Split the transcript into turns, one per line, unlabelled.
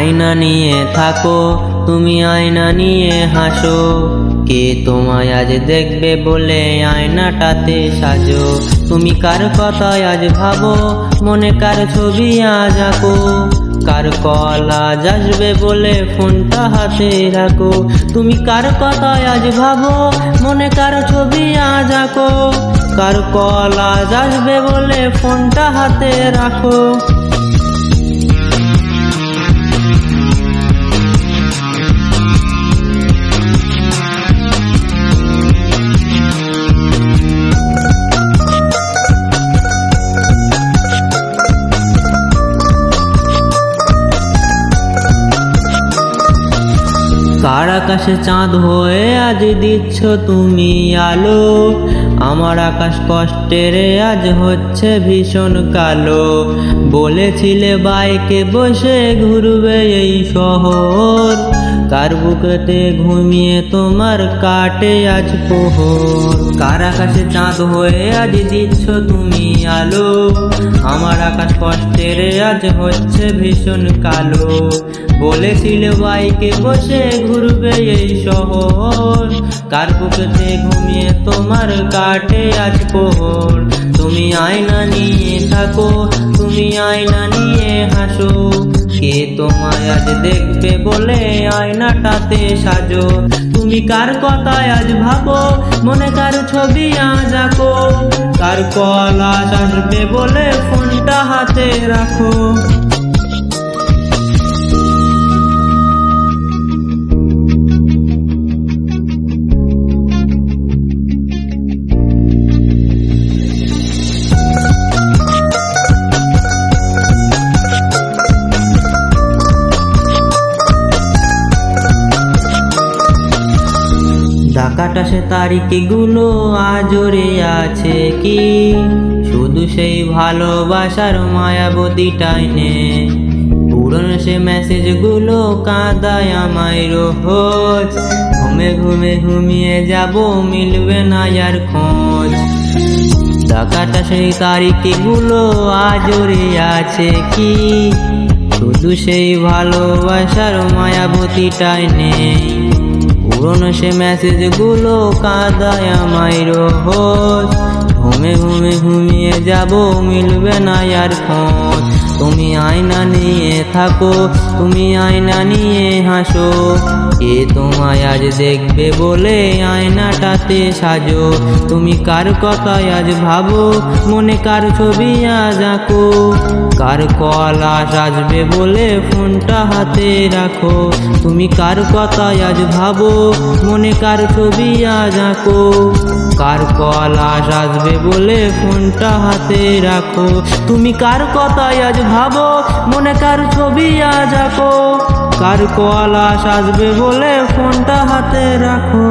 আয়না নিয়ে থাকো, তুমি আয়না নিয়ে হাসো। কে তোমায় আজ দেখবে বলে আয়নাটাতে সাজো। তুমি কার কথায় আজ ভাবো, মনে কার ছবি আজ আঁকো। কার কল আজ আসবে বলে ফোনটা হাতে রাখো। তুমি কার কথায় আজ ভাবো, মনে কার ছবি আজ আঁকো। কার কল আজ আসবে বলে ফোনটা হাতে রাখো। কার আকাশে চাঁদ হয়ে আজ দিচ্ছ তুমি আলো। আমার আকাশ কষ্টের আজ হচ্ছে ভীষণ কালো। বলেছিলে বাইকে বসে ঘুরবে এই শহর, কার বুকেতে ঘুমিয়ে তোমার কাটে আজ প্রহর। কার আকাশে চাঁদ হয়ে আজ দিচ্ছ তুমি আলো। আমার আকাশ কষ্টের আজ হচ্ছে ভীষণ কালো। বলেছিলে বাইকে বসে ঘুরবে এই শহর, কার বুকেতে ঘুমিয়ে তোমার কাটে আজ প্রহর। তুমি আয়না নিয়ে থাকো, তুমি আয়না নিয়ে হাসো। কে তোমায় আজ দেখবে বলে আয়নাটাতে সাজো। তুমি কার কথায় আজ ভাবো, মনে কার ছবি আজ আঁকো। কার কল আজ আসবে বলে ফোনটা হাতে রাখো। ঢাকাটা সে তারিখগুলো আজরে আছে কি, শুধু সেই ভালোবাসার মায়াবতীটাই নে। পুরনো সে মেসেজগুলো কাঁদায় আমায় রোজ। ঘুমে ঘুমে ঘুমিয়ে যাব, মিলবে না আর খোঁজ। ঢাকাটা সেই তারিখগুলো আজরে আছে কি, শুধু সেই ভালোবাসার মায়াবতীটাই নেই। পুরনো সে মেসেজগুলো কাঁদায় আমায় রোজ। ঘুমে ঘুমে ঘুমিয়ে যাব, মিলবে না আর খোঁজ। তুমি আয়না নিয়ে থাকো, তুমি আয়না নিয়ে হাসো। কে তোমায় আজ দেখবে বলে আয়নাটাতে সাজো। তুমি কার কথায় আজ ভাবো, মনে কার ছবি আজ আঁকো। কার কল আজ আসবে বলে ফোনটা হাতে রাখো। তুমি কার কথায় আজ ভাবো, মনে কার ছবি আজ আঁকো। কার কল আজ আসবে বলে ফোনটা হাতে রাখো। তুমি কার কথায় আজ ভাবো, মনে কার ছবি আজ আঁকো। কার কল আজ আসবে বলে ফোনটা হাতে রাখো।